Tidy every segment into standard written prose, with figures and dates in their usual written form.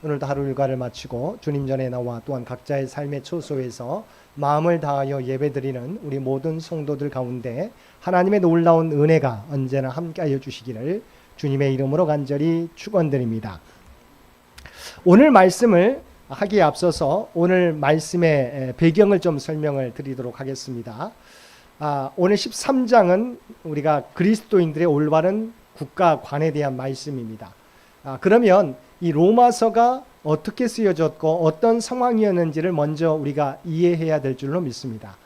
오늘도 하루 일과를 마치고 주님 전에 나와 또한 각자의 삶의 처소에서 마음을 다하여 예배드리는 우리 모든 성도들 가운데 하나님의 놀라운 은혜가 언제나 함께하여 주시기를 주님의 이름으로 간절히 축원드립니다. 오늘 말씀을 하기에 앞서서 오늘 말씀의 배경을 좀 설명을 드리도록 하겠습니다. 오늘 13장은 우리가 그리스도인들의 올바른 국가관에 대한 말씀입니다. 그러면 이 로마서가 어떻게 쓰여졌고 어떤 상황이었는지를 먼저 우리가 이해해야 될 줄로 믿습니다.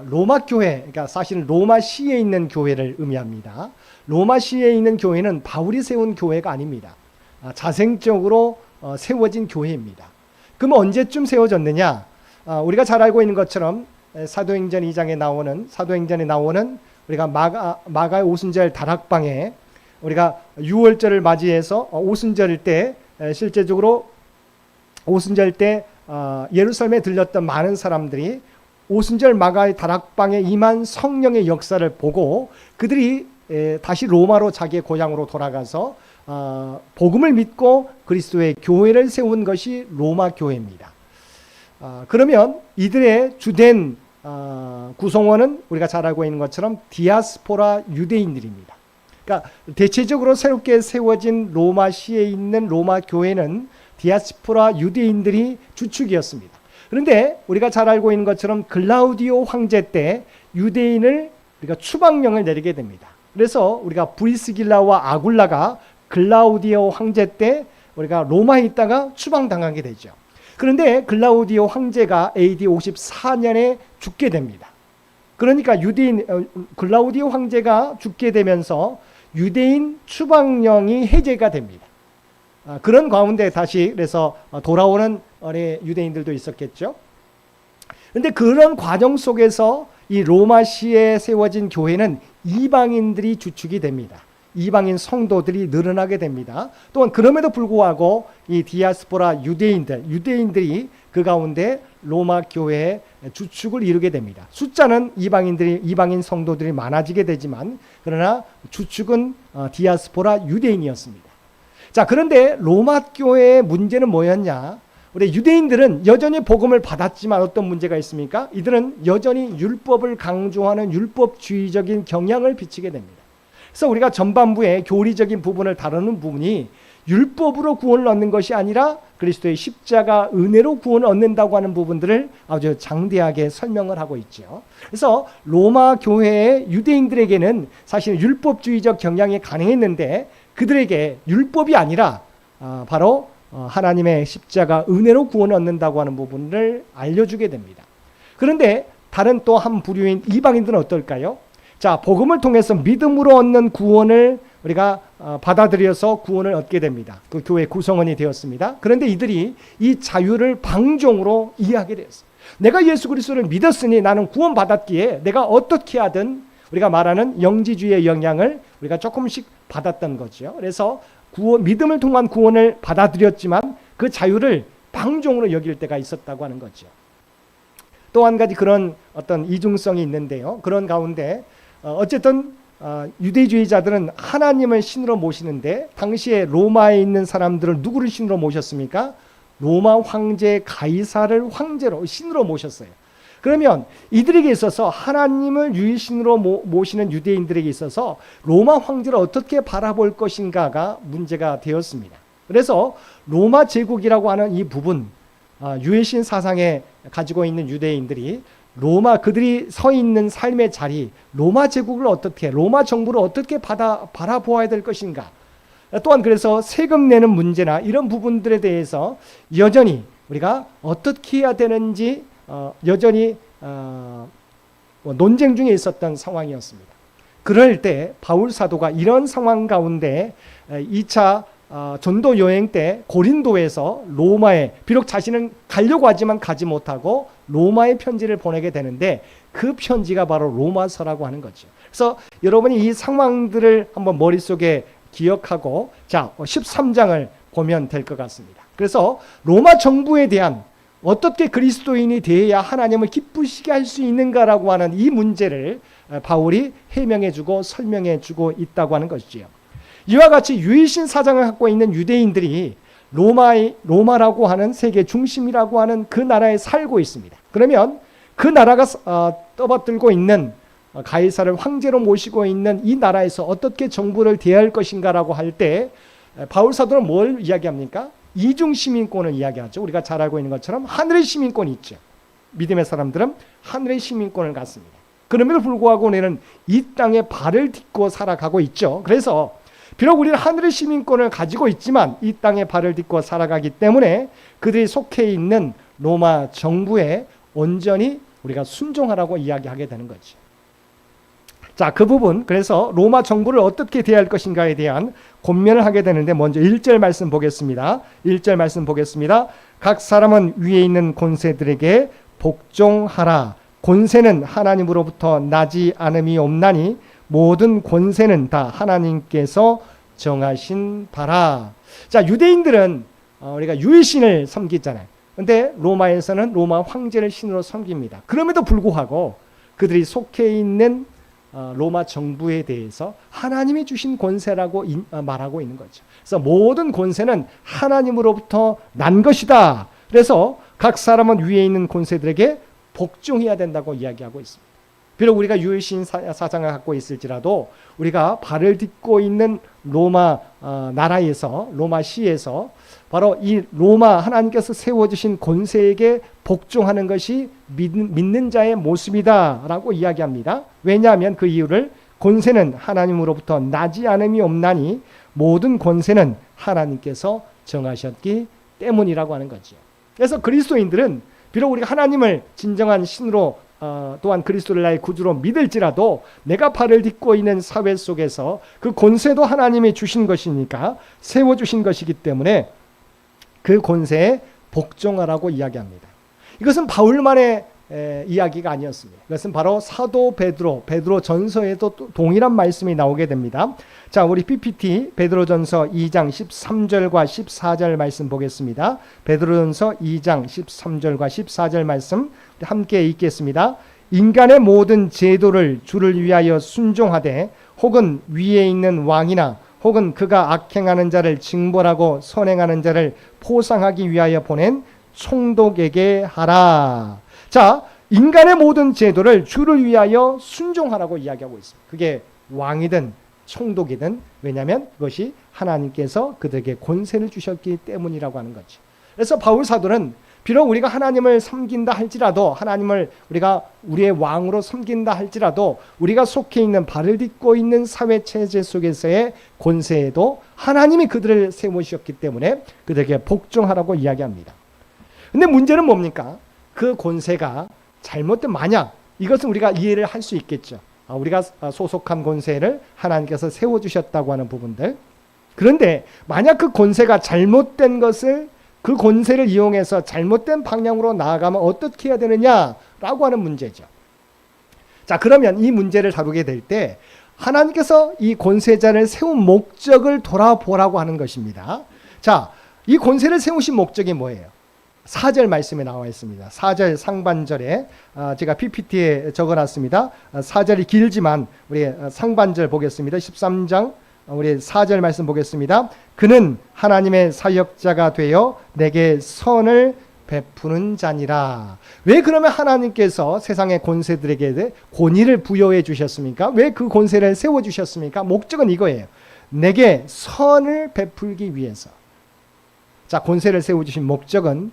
로마 교회, 그러니까 사실은 로마시에 있는 교회를 의미합니다. 로마시에 있는 교회는 바울이 세운 교회가 아닙니다. 자생적으로 세워진 교회입니다. 그럼 언제쯤 세워졌느냐? 우리가 잘 알고 있는 것처럼 사도행전 2장에 나오는 우리가 마가의 오순절 다락방에 우리가 유월절을 맞이해서 오순절 때 실제적으로 오순절 때 예루살렘에 들렸던 많은 사람들이 오순절 마가의 다락방에 임한 성령의 역사를 보고 그들이 다시 로마로 자기의 고향으로 돌아가서 복음을 믿고 그리스도의 교회를 세운 것이 로마 교회입니다. 그러면 이들의 주된 구성원은 우리가 잘 알고 있는 것처럼 디아스포라 유대인들입니다. 그러니까 대체적으로 새롭게 세워진 로마시에 있는 로마 교회는 디아스포라 유대인들이 주축이었습니다. 그런데 우리가 잘 알고 있는 것처럼 글라우디오 황제 때 유대인을 우리가 추방령을 내리게 됩니다. 그래서 우리가 브리스길라와 아굴라가 글라우디오 황제 때 우리가 로마에 있다가 추방당하게 되죠. 그런데 글라우디오 황제가 AD 54년에 죽게 됩니다. 그러니까 글라우디오 황제가 죽게 되면서 유대인 추방령이 해제가 됩니다. 그런 가운데 다시 그래서 돌아오는 유대인들도 있었겠죠. 그런데 그런 과정 속에서 이 로마시에 세워진 교회는 이방인들이 주축이 됩니다. 이방인 성도들이 늘어나게 됩니다. 또한 그럼에도 불구하고 이 디아스포라 유대인들이 그 가운데 로마 교회의 주축을 이루게 됩니다. 숫자는 이방인 성도들이 많아지게 되지만 그러나 주축은 디아스포라 유대인이었습니다. 자, 그런데 로마 교회의 문제는 뭐였냐? 우리 유대인들은 여전히 복음을 받았지만 어떤 문제가 있습니까? 이들은 여전히 율법을 강조하는 율법주의적인 경향을 비치게 됩니다. 그래서 우리가 전반부에 교리적인 부분을 다루는 부분이 율법으로 구원을 얻는 것이 아니라 그리스도의 십자가 은혜로 구원을 얻는다고 하는 부분들을 아주 장대하게 설명을 하고 있죠. 그래서 로마 교회의 유대인들에게는 사실 율법주의적 경향이 가능했는데 그들에게 율법이 아니라 바로 하나님의 십자가 은혜로 구원을 얻는다고 하는 부분을 알려주게 됩니다. 그런데 다른 또 한 부류인 이방인들은 어떨까요? 자, 복음을 통해서 믿음으로 얻는 구원을 우리가 받아들여서 구원을 얻게 됩니다. 그 교회 구성원이 되었습니다. 그런데 이들이 이 자유를 방종으로 이해하게 되었어요. 내가 예수 그리스도를 믿었으니 나는 구원 받았기에 내가 어떻게 하든 우리가 말하는 영지주의의 영향을 우리가 조금씩 받았던 거죠. 그래서 믿음을 통한 구원을 받아들였지만 그 자유를 방종으로 여길 때가 있었다고 하는 거죠. 또 한 가지 그런 어떤 이중성이 있는데요. 그런 가운데 어쨌든 유대주의자들은 하나님을 신으로 모시는데 당시에 로마에 있는 사람들은 누구를 신으로 모셨습니까? 로마 황제 가이사를 황제로 신으로 모셨어요. 그러면 이들에게 있어서 하나님을 유일신으로 모시는 유대인들에게 있어서 로마 황제를 어떻게 바라볼 것인가가 문제가 되었습니다. 그래서 로마 제국이라고 하는 이 부분, 유일신 사상에 가지고 있는 유대인들이 그들이 서 있는 삶의 자리, 로마 제국을 로마 정부를 어떻게 바라보아야 될 것인가. 또한 그래서 세금 내는 문제나 이런 부분들에 대해서 여전히 우리가 어떻게 해야 되는지 여전히 논쟁 중에 있었던 상황이었습니다. 그럴 때 바울 사도가 이런 상황 가운데 2차 전도 여행 때 고린도에서 로마에 비록 자신은 가려고 하지만 가지 못하고 로마에 편지를 보내게 되는데 그 편지가 바로 로마서라고 하는 거죠. 그래서 여러분이 이 상황들을 한번 머릿속에 기억하고 13장을 보면 될 것 같습니다. 그래서 로마 정부에 대한 어떻게 그리스도인이 되어야 하나님을 기쁘시게 할 수 있는가라고 하는 이 문제를 바울이 해명해주고 설명해주고 있다고 하는 것이지요. 이와 같이 유일신 사상을 갖고 있는 유대인들이 로마라고 하는 세계 중심이라고 하는 그 나라에 살고 있습니다. 그러면 그 나라가 떠받들고 있는 가이사를 황제로 모시고 있는 이 나라에서 어떻게 정부를 대할 것인가라고 할 때 바울 사도는 뭘 이야기합니까? 이중 시민권을 이야기하죠. 우리가 잘 알고 있는 것처럼 하늘의 시민권이 있죠. 믿음의 사람들은 하늘의 시민권을 갖습니다. 그럼에도 불구하고 우리는 이 땅에 발을 딛고 살아가고 있죠. 그래서 비록 우리는 하늘의 시민권을 가지고 있지만 이 땅에 발을 딛고 살아가기 때문에 그들이 속해 있는 로마 정부에 온전히 우리가 순종하라고 이야기하게 되는 거죠. 자, 그 부분, 그래서 로마 정부를 어떻게 대할 것인가에 대한 권면을 하게 되는데 먼저 1절 말씀 보겠습니다. 1절 말씀 보겠습니다. 각 사람은 위에 있는 권세들에게 복종하라. 권세는 하나님으로부터 나지 않음이 없나니 모든 권세는 다 하나님께서 정하신 바라. 자, 유대인들은 우리가 유일신을 섬기잖아요. 근데 로마에서는 로마 황제를 신으로 섬깁니다. 그럼에도 불구하고 그들이 속해 있는 로마 정부에 대해서 하나님이 주신 권세라고 말하고 있는 거죠. 그래서 모든 권세는 하나님으로부터 난 것이다. 그래서 각 사람은 위에 있는 권세들에게 복종해야 된다고 이야기하고 있습니다. 비록 우리가 유일신 사상을 갖고 있을지라도 우리가 발을 딛고 있는 로마 나라에서, 로마 시에서 바로 이 로마 하나님께서 세워주신 권세에게 복종하는 것이 믿는 자의 모습이다라고 이야기합니다. 왜냐하면 그 이유를 권세는 하나님으로부터 나지 않음이 없나니 모든 권세는 하나님께서 정하셨기 때문이라고 하는 거죠. 그래서 그리스도인들은 비록 우리가 하나님을 진정한 신으로 또한 그리스도를 나의 구주로 믿을지라도 내가 발을 딛고 있는 사회 속에서 그 권세도 하나님이 주신 것이니까 세워주신 것이기 때문에 그 권세에 복종하라고 이야기합니다. 이것은 바울만의 이야기가 아니었습니다. 이것은 바로 사도 베드로 전서에도 동일한 말씀이 나오게 됩니다. 자, 우리 PPT 베드로전서 2장 13절과 14절 말씀 보겠습니다. 베드로전서 2장 13절과 14절 말씀 함께 읽겠습니다. 인간의 모든 제도를 주를 위하여 순종하되 혹은 위에 있는 왕이나 혹은 그가 악행하는 자를 징벌하고 선행하는 자를 포상하기 위하여 보낸 총독에게 하라. 자, 인간의 모든 제도를 주를 위하여 순종하라고 이야기하고 있습니다. 그게 왕이든 총독이든, 왜냐하면 그것이 하나님께서 그들에게 권세를 주셨기 때문이라고 하는 거죠. 그래서 바울 사도는 비록 우리가 하나님을 섬긴다 할지라도, 하나님을 우리가 우리의 왕으로 섬긴다 할지라도 우리가 속해 있는 발을 딛고 있는 사회 체제 속에서의 권세에도 하나님이 그들을 세우셨기 때문에 그들에게 복종하라고 이야기합니다. 근데 문제는 뭡니까? 그 권세가 잘못된, 만약 이것은 우리가 이해를 할 수 있겠죠. 우리가 소속한 권세를 하나님께서 세워주셨다고 하는 부분들. 그런데 만약 그 권세가 잘못된 것을, 그 권세를 이용해서 잘못된 방향으로 나아가면 어떻게 해야 되느냐라고 하는 문제죠. 자, 그러면 이 문제를 다루게 될 때 하나님께서 이 권세자를 세운 목적을 돌아보라고 하는 것입니다. 자, 이 권세를 세우신 목적이 뭐예요? 4절 말씀에 나와 있습니다. 4절 상반절에 제가 PPT에 적어놨습니다. 4절이 길지만 우리 상반절 보겠습니다. 13장 우리 4절 말씀 보겠습니다. 그는 하나님의 사역자가 되어 내게 선을 베푸는 자니라. 왜 그러면 하나님께서 세상의 권세들에게 권위를 부여해 주셨습니까? 왜 그 권세를 세워주셨습니까? 목적은 이거예요. 내게 선을 베풀기 위해서. 자, 권세를 세워주신 목적은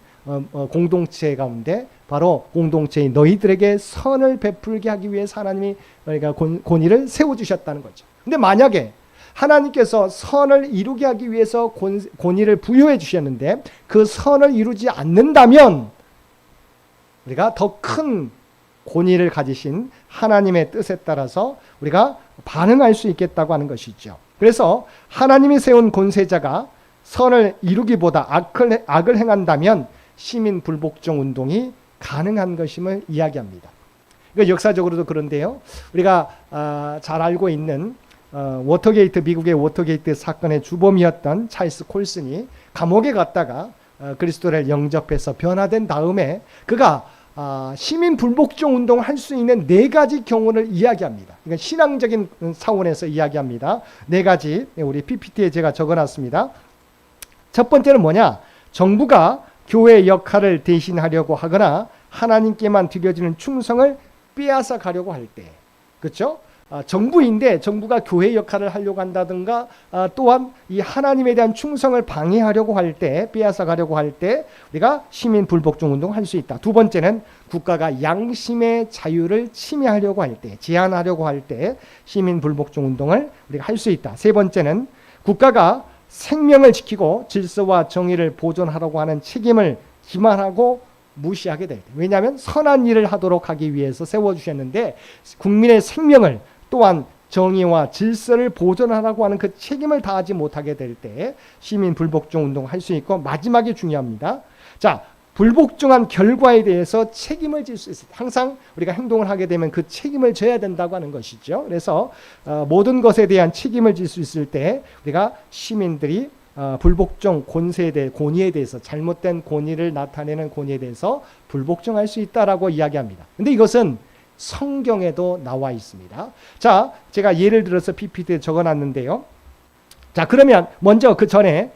공동체 가운데 바로 공동체의 너희들에게 선을 베풀게 하기 위해서 하나님이 그러니까 권위를 세워주셨다는 거죠. 근데 만약에 하나님께서 선을 이루게 하기 위해서 권위를 부여해 주셨는데 그 선을 이루지 않는다면 우리가 더 큰 권위를 가지신 하나님의 뜻에 따라서 우리가 반응할 수 있겠다고 하는 것이죠. 그래서 하나님이 세운 권세자가 선을 이루기보다 악을 행한다면 시민 불복종 운동이 가능한 것임을 이야기합니다. 그러니까 역사적으로도 그런데요. 우리가 잘 알고 있는 워터게이트, 미국의 워터게이트 사건의 주범이었던 찰스 콜슨이 감옥에 갔다가 그리스도를 영접해서 변화된 다음에 그가 시민 불복종 운동을 할 수 있는 4가지 경우를 이야기합니다. 그러니까 신앙적인 차원에서 이야기합니다. 4가지 우리 PPT에 제가 적어놨습니다. 첫 번째는 뭐냐? 정부가 교회의 역할을 대신하려고 하거나 하나님께만 드려지는 충성을 빼앗아 가려고 할 때, 그렇죠? 정부인데 정부가 교회 역할을 하려고 한다든가 또한 이 하나님에 대한 충성을 방해하려고 할 때, 빼앗아 가려고 할 때 우리가 시민 불복종 운동을 할 수 있다. 두 번째는 국가가 양심의 자유를 침해하려고 할 때, 제한하려고 할 때 시민 불복종 운동을 우리가 할 수 있다. 세 번째는 국가가 생명을 지키고 질서와 정의를 보존하려고 하는 책임을 기만하고 무시하게 될 때. 왜냐하면 선한 일을 하도록 하기 위해서 세워주셨는데 국민의 생명을 또한 정의와 질서를 보존하라고 하는 그 책임을 다하지 못하게 될 때 시민 불복종 운동을 할 수 있고, 마지막이 중요합니다. 자, 불복종한 결과에 대해서 책임을 질 수 있습니다. 항상 우리가 행동을 하게 되면 그 책임을 져야 된다고 하는 것이죠. 그래서 모든 것에 대한 책임을 질 수 있을 때 우리가 시민들이 불복종 권위에 대해서, 잘못된 권위를 나타내는 권위에 대해서 불복종할 수 있다라고 이야기합니다. 근데 이것은 성경에도 나와 있습니다. 자, 제가 예를 들어서 PPT에 적어놨는데요. 자, 그러면 먼저 그 전에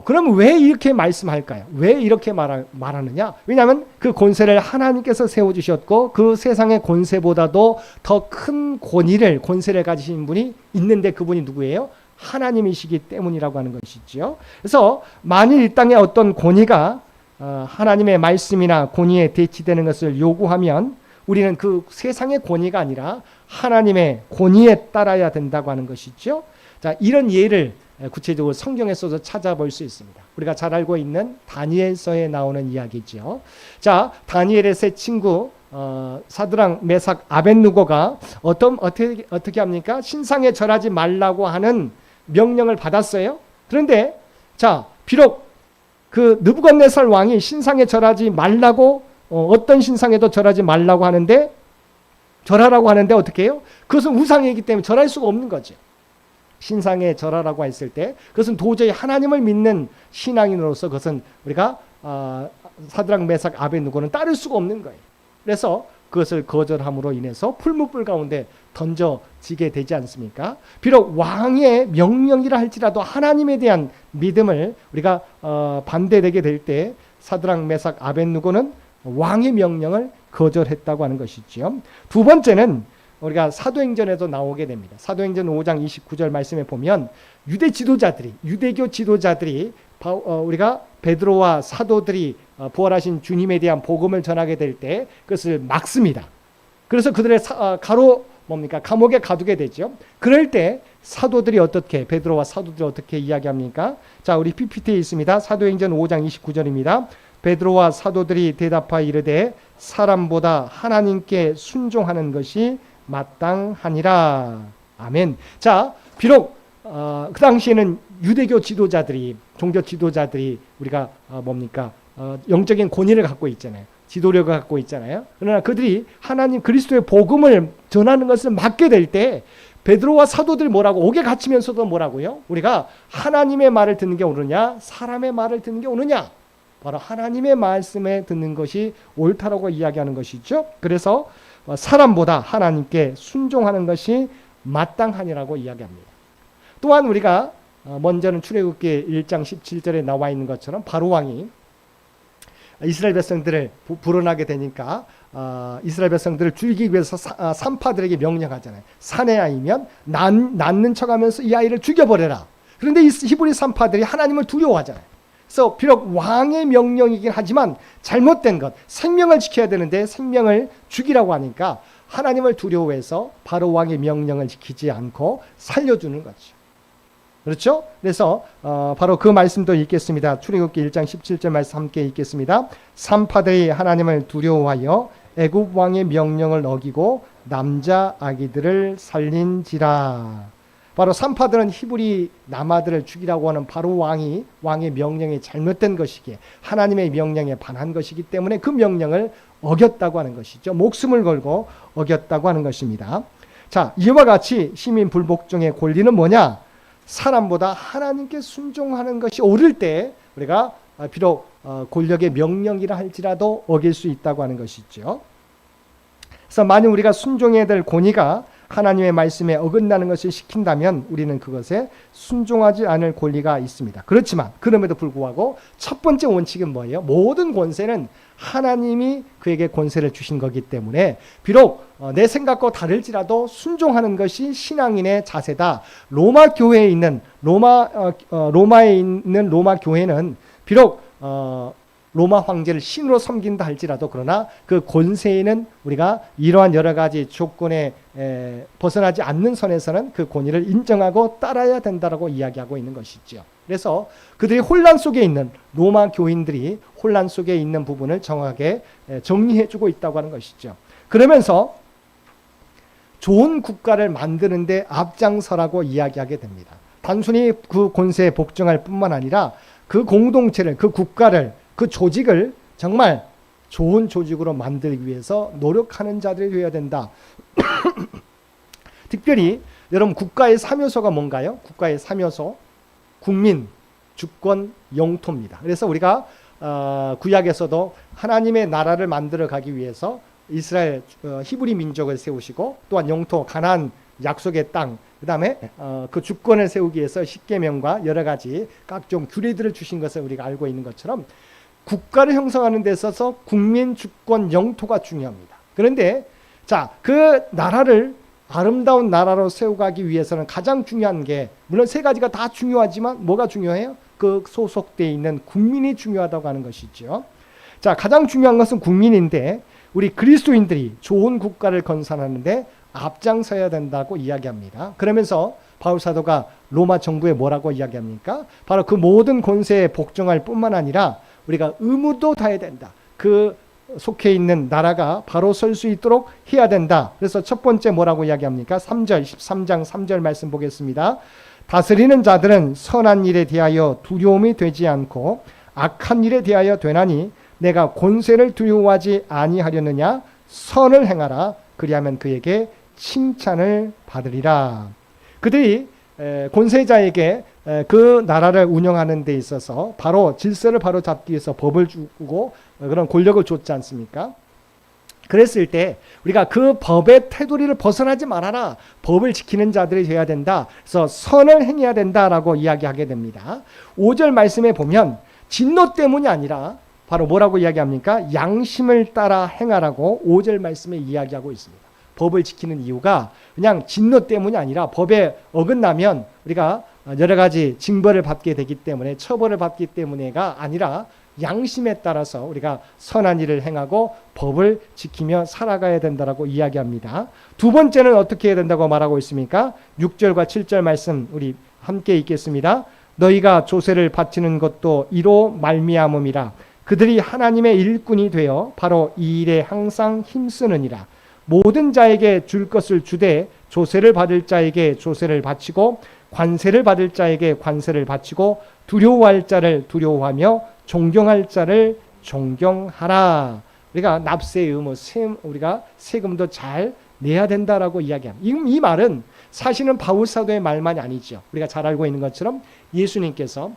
그럼 왜 이렇게 말씀할까요? 왜 이렇게 말하느냐? 왜냐하면 그 권세를 하나님께서 세워주셨고 그 세상의 권세보다도 더 큰 권세를 가지신 분이 있는데 그분이 누구예요? 하나님이시기 때문이라고 하는 것이죠. 그래서 만일 이 땅에 어떤 권위가 하나님의 말씀이나 권위에 대치되는 것을 요구하면 우리는 그 세상의 권위가 아니라 하나님의 권위에 따라야 된다고 하는 것이죠. 자, 이런 예를 구체적으로 성경에서도 찾아볼 수 있습니다. 우리가 잘 알고 있는 다니엘서에 나오는 이야기죠. 자, 다니엘의 세 친구 사드락, 메삭, 아벳느고가 어떻게 합니까? 신상에 절하지 말라고 하는 명령을 받았어요. 그런데 자, 비록 그 느부갓네살 왕이 신상에 절하지 말라고 어떤 신상에도 절하지 말라고 하는데, 절하라고 하는데 어떻게 해요? 그것은 우상이기 때문에 절할 수가 없는 거죠. 신상에 절하라고 했을 때 그것은 도저히 하나님을 믿는 신앙인으로서 그것은 우리가 사드락, 메삭, 아벳느고는 따를 수가 없는 거예요. 그래서 그것을 거절함으로 인해서 풀무불 가운데 던져지게 되지 않습니까? 비록 왕의 명령이라 할지라도 하나님에 대한 믿음을 우리가 반대되게 될 때 사드락, 메삭, 아벳느고는 왕의 명령을 거절했다고 하는 것이지요. 두 번째는 우리가 사도행전에도 나오게 됩니다. 사도행전 5장 29절 말씀에 보면 유대교 지도자들이 우리가 베드로와 사도들이 부활하신 주님에 대한 복음을 전하게 될 때 그것을 막습니다. 그래서 그들의 감옥에 가두게 되죠. 그럴 때 베드로와 사도들이 어떻게 이야기합니까? 자, 우리 PPT에 있습니다. 사도행전 5장 29절입니다. 베드로와 사도들이 대답하여 이르되 사람보다 하나님께 순종하는 것이 마땅하니라. 아멘. 자, 비록 그 당시에는 유대교 지도자들이, 종교 지도자들이 우리가 영적인 권위를 갖고 있잖아요. 지도력을 갖고 있잖아요. 그러나 그들이 하나님 그리스도의 복음을 전하는 것을 막게 될 때 베드로와 사도들이 뭐라고 옥에 갇히면서도 뭐라고요? 우리가 하나님의 말을 듣는 게 옳으냐, 사람의 말을 듣는 게 옳으냐? 바로 하나님의 말씀에 듣는 것이 옳다라고 이야기하는 것이죠. 그래서 사람보다 하나님께 순종하는 것이 마땅하니라고 이야기합니다. 또한 우리가 먼저는 출애굽기 1장 17절에 나와 있는 것처럼 바로 왕이 이스라엘 백성들을 불어나게 되니까 이스라엘 백성들을 죽이기 위해서 산파들에게 명령하잖아요. 사내 아이면 낳는 척하면서 이 아이를 죽여버려라. 그런데 이 히브리 산파들이 하나님을 두려워하잖아요. 그래서 비록 왕의 명령이긴 하지만 잘못된 것, 생명을 지켜야 되는데 생명을 죽이라고 하니까 하나님을 두려워해서 바로 왕의 명령을 지키지 않고 살려주는 거죠. 그렇죠? 그래서 바로 그 말씀도 읽겠습니다. 출애굽기 1장 17절 말씀 함께 읽겠습니다. 산파들이 하나님을 두려워하여 애굽 왕의 명령을 어기고 남자 아기들을 살린지라. 바로 산파들은 히브리 남아들을 죽이라고 하는 바로 왕의 명령이 잘못된 것이기에 하나님의 명령에 반한 것이기 때문에 그 명령을 어겼다고 하는 것이죠. 목숨을 걸고 어겼다고 하는 것입니다. 자, 이와 같이 시민 불복종의 권리는 뭐냐? 사람보다 하나님께 순종하는 것이 옳을 때 우리가 비록 권력의 명령이라 할지라도 어길 수 있다고 하는 것이죠. 그래서 만약 우리가 순종해야 될 권위가 하나님의 말씀에 어긋나는 것을 시킨다면 우리는 그것에 순종하지 않을 권리가 있습니다. 그렇지만 그럼에도 불구하고 첫 번째 원칙은 뭐예요? 모든 권세는 하나님이 그에게 권세를 주신 거기 때문에 비록 내 생각과 다를지라도 순종하는 것이 신앙인의 자세다. 로마에 있는 로마 교회는 비록 로마 황제를 신으로 섬긴다 할지라도 그러나 그 권세에는 우리가 이러한 여러 가지 조건에 벗어나지 않는 선에서는 그 권위를 인정하고 따라야 된다라고 이야기하고 있는 것이죠. 그래서 그들이 혼란 속에 있는 로마 교인들이 혼란 속에 있는 부분을 정확하게 정리해주고 있다고 하는 것이죠. 그러면서 좋은 국가를 만드는데 앞장서라고 이야기하게 됩니다. 단순히 그 권세에 복종할 뿐만 아니라 그 공동체를, 그 국가를, 그 조직을 정말 좋은 조직으로 만들기 위해서 노력하는 자들이 되어야 된다. 특별히 여러분 국가의 3요소가 뭔가요? 국가의 3요소 국민, 주권, 영토입니다. 그래서 우리가 구약에서도 하나님의 나라를 만들어 가기 위해서 이스라엘 히브리 민족을 세우시고 또한 영토 가나안 약속의 땅 그다음에 그 주권을 세우기 위해서 십계명과 여러 가지 각종 규례들을 주신 것을 우리가 알고 있는 것처럼 국가를 형성하는 데 있어서 국민, 주권, 영토가 중요합니다. 그런데 자, 그 나라를 아름다운 나라로 세워가기 위해서는 가장 중요한 게 물론 세 가지가 다 중요하지만 뭐가 중요해요? 그 소속되어 있는 국민이 중요하다고 하는 것이죠. 자, 가장 중요한 것은 국민인데 우리 그리스도인들이 좋은 국가를 건설하는데 앞장서야 된다고 이야기합니다. 그러면서 바울 사도가 로마 정부에 뭐라고 이야기합니까? 바로 그 모든 권세에 복종할 뿐만 아니라 우리가 의무도 다해야 된다. 그 속해 있는 나라가 바로 설 수 있도록 해야 된다. 그래서 첫 번째 뭐라고 이야기합니까? 3절, 13장 3절 말씀 보겠습니다. 다스리는 자들은 선한 일에 대하여 두려움이 되지 않고 악한 일에 대하여 되나니 내가 권세를 두려워하지 아니하려느냐? 선을 행하라. 그리하면 그에게 칭찬을 받으리라. 그들이 권세자에게 그 나라를 운영하는 데 있어서 바로 질서를 바로 잡기 위해서 법을 주고 그런 권력을 줬지 않습니까? 그랬을 때 우리가 그 법의 테두리를 벗어나지 말아라. 법을 지키는 자들이 되어야 된다. 그래서 선을 행해야 된다라고 이야기하게 됩니다. 5절 말씀에 보면 진노 때문이 아니라 바로 뭐라고 이야기합니까? 양심을 따라 행하라고 5절 말씀에 이야기하고 있습니다. 법을 지키는 이유가 그냥 진노 때문이 아니라 법에 어긋나면 우리가 여러 가지 징벌을 받게 되기 때문에 처벌을 받기 때문에가 아니라 양심에 따라서 우리가 선한 일을 행하고 법을 지키며 살아가야 된다라고 이야기합니다. 두 번째는 어떻게 해야 된다고 말하고 있습니까? 6절과 7절 말씀 우리 함께 읽겠습니다. 너희가 조세를 바치는 것도 이로 말미암음이라. 그들이 하나님의 일꾼이 되어 바로 이 일에 항상 힘쓰느니라. 모든 자에게 줄 것을 주되 조세를 받을 자에게 조세를 바치고 관세를 받을 자에게 관세를 바치고 두려워할 자를 두려워하며 존경할 자를 존경하라. 우리가 납세의 의무, 우리가 세금도 잘 내야 된다라고 이야기합니다. 이 말은 사실은 바울 사도의 말만이 아니죠. 우리가 잘 알고 있는 것처럼 예수님께서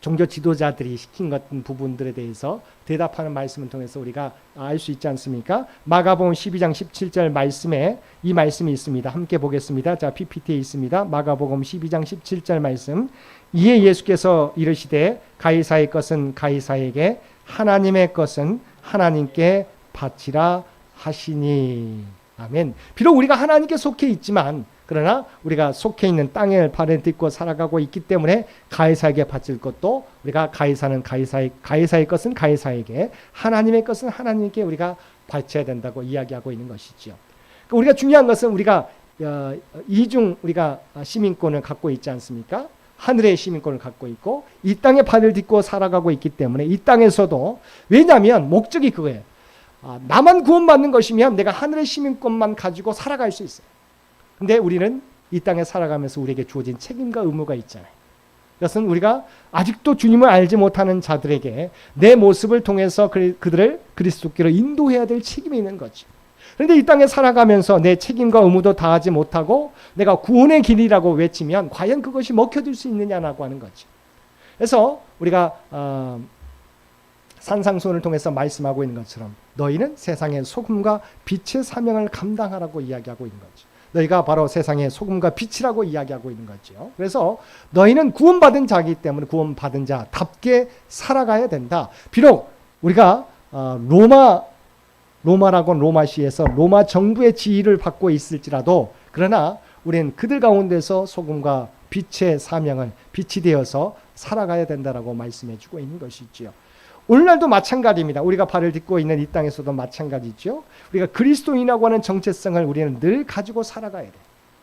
종교 지도자들이 시킨 같은 부분들에 대해서 대답하는 말씀을 통해서 우리가 알 수 있지 않습니까? 마가복음 12장 17절 말씀에 이 말씀이 있습니다. 함께 보겠습니다. 자, PPT에 있습니다. 마가복음 12장 17절 말씀. 이에 예수께서 이르시되 가이사의 것은 가이사에게 하나님의 것은 하나님께 바치라 하시니. 아멘. 비록 우리가 하나님께 속해 있지만 그러나 우리가 속해 있는 땅을 발에 딛고 살아가고 있기 때문에 가이사에게 바칠 것도 우리가 가이사는 가이사의 것은 가이사에게 하나님의 것은 하나님께 우리가 바쳐야 된다고 이야기하고 있는 것이죠. 우리가 중요한 것은 우리가 이중 우리가 시민권을 갖고 있지 않습니까? 하늘의 시민권을 갖고 있고 이 땅에 발을 딛고 살아가고 있기 때문에 이 땅에서도 왜냐하면 목적이 그거예요. 나만 구원받는 것이면 내가 하늘의 시민권만 가지고 살아갈 수 있어요. 근데 우리는 이 땅에 살아가면서 우리에게 주어진 책임과 의무가 있잖아요. 그것은 우리가 아직도 주님을 알지 못하는 자들에게 내 모습을 통해서 그들을 그리스도께로 인도해야 될 책임이 있는 거죠. 그런데 이 땅에 살아가면서 내 책임과 의무도 다하지 못하고 내가 구원의 길이라고 외치면 과연 그것이 먹혀들 수 있느냐라고 하는 거죠. 그래서 우리가 산상수훈을 통해서 말씀하고 있는 것처럼 너희는 세상의 소금과 빛의 사명을 감당하라고 이야기하고 있는 거죠. 너희가 바로 세상의 소금과 빛이라고 이야기하고 있는 거죠. 그래서 너희는 구원받은 자이기 때문에 구원받은 자답게 살아가야 된다. 비록 우리가 로마시에서 로마 정부의 지휘를 받고 있을지라도 그러나 우리는 그들 가운데서 소금과 빛의 사명을 빛이 되어서 살아가야 된다라고 말씀해 주고 있는 것이지요. 오늘날도 마찬가지입니다. 우리가 발을 딛고 있는 이 땅에서도 마찬가지죠. 우리가 그리스도인이라고 하는 정체성을 우리는 늘 가지고 살아가야 돼요.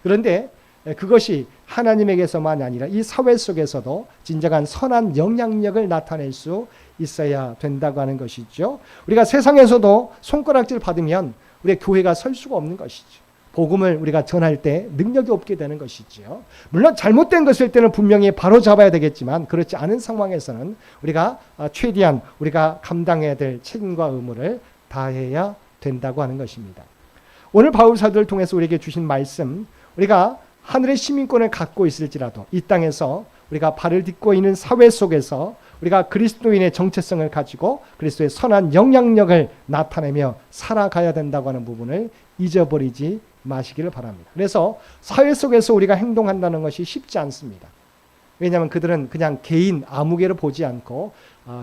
그런데 그것이 하나님에게서만 아니라 이 사회 속에서도 진정한 선한 영향력을 나타낼 수 있어야 된다고 하는 것이죠. 우리가 세상에서도 손가락질 받으면 우리의 교회가 설 수가 없는 것이죠. 복음을 우리가 전할 때 능력이 없게 되는 것이지요. 물론 잘못된 것일 때는 분명히 바로 잡아야 되겠지만 그렇지 않은 상황에서는 우리가 최대한 우리가 감당해야 될 책임과 의무를 다해야 된다고 하는 것입니다. 오늘 바울 사도를 통해서 우리에게 주신 말씀, 우리가 하늘의 시민권을 갖고 있을지라도 이 땅에서 우리가 발을 딛고 있는 사회 속에서 우리가 그리스도인의 정체성을 가지고 그리스도의 선한 영향력을 나타내며 살아가야 된다고 하는 부분을 잊어버리지 마시기를 바랍니다. 그래서 사회 속에서 우리가 행동한다는 것이 쉽지 않습니다. 왜냐하면 그들은 그냥 개인 아무개로 보지 않고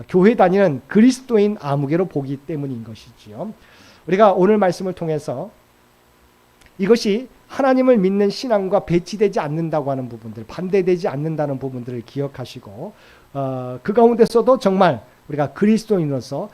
교회 다니는 그리스도인 아무개로 보기 때문인 것이지요. 우리가 오늘 말씀을 통해서 이것이 하나님을 믿는 신앙과 배치되지 않는다고 하는 부분들, 반대되지 않는다는 부분들을 기억하시고 그 가운데서도 정말 우리가 그리스도인으로서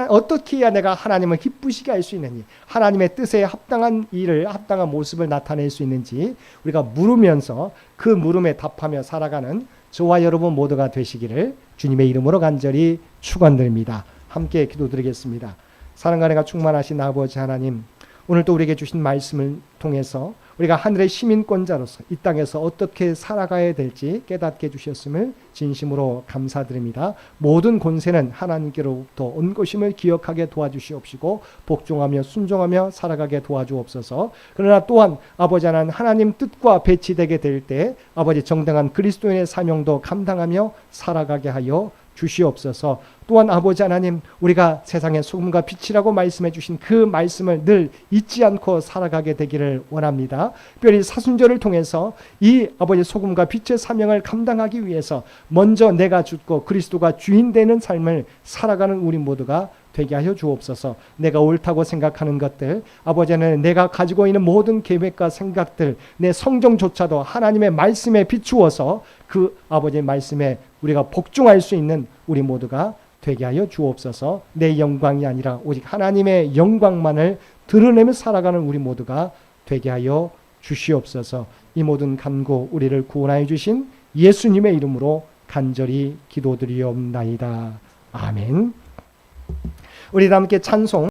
어떻게 해야 내가 하나님을 기쁘시게 할 수 있는지, 하나님의 뜻에 합당한 일을, 합당한 모습을 나타낼 수 있는지 우리가 물으면서 그 물음에 답하며 살아가는 저와 여러분 모두가 되시기를 주님의 이름으로 간절히 축원드립니다. 함께 기도드리겠습니다. 사랑과 은혜가 충만하신 아버지 하나님, 오늘 또 우리에게 주신 말씀을 통해서 우리가 하늘의 시민권자로서 이 땅에서 어떻게 살아가야 될지 깨닫게 해주셨음을 진심으로 감사드립니다. 모든 권세는 하나님께로부터 온 것임을 기억하게 도와주시옵시고 복종하며 순종하며 살아가게 도와주옵소서. 그러나 또한 아버지 하나님 뜻과 배치되게 될 때 아버지 정당한 그리스도인의 사명도 감당하며 살아가게 하여 주시옵소서. 또한 아버지 하나님, 우리가 세상의 소금과 빛이라고 말씀해 주신 그 말씀을 늘 잊지 않고 살아가게 되기를 원합니다. 특별히 사순절을 통해서 이 아버지 소금과 빛의 사명을 감당하기 위해서 먼저 내가 죽고 그리스도가 주인 되는 삶을 살아가는 우리 모두가 되게 하여 주옵소서. 내가 옳다고 생각하는 것들, 아버지는 내가 가지고 있는 모든 계획과 생각들, 내 성정조차도 하나님의 말씀에 비추어서 그 아버지의 말씀에 우리가 복종할 수 있는 우리 모두가 되게 하여 주옵소서. 내 영광이 아니라 오직 하나님의 영광만을 드러내며 살아가는 우리 모두가 되게 하여 주시옵소서. 이 모든 간구 우리를 구원하여 주신 예수님의 이름으로 간절히 기도드리옵나이다. 아멘. 우리 다 함께 찬송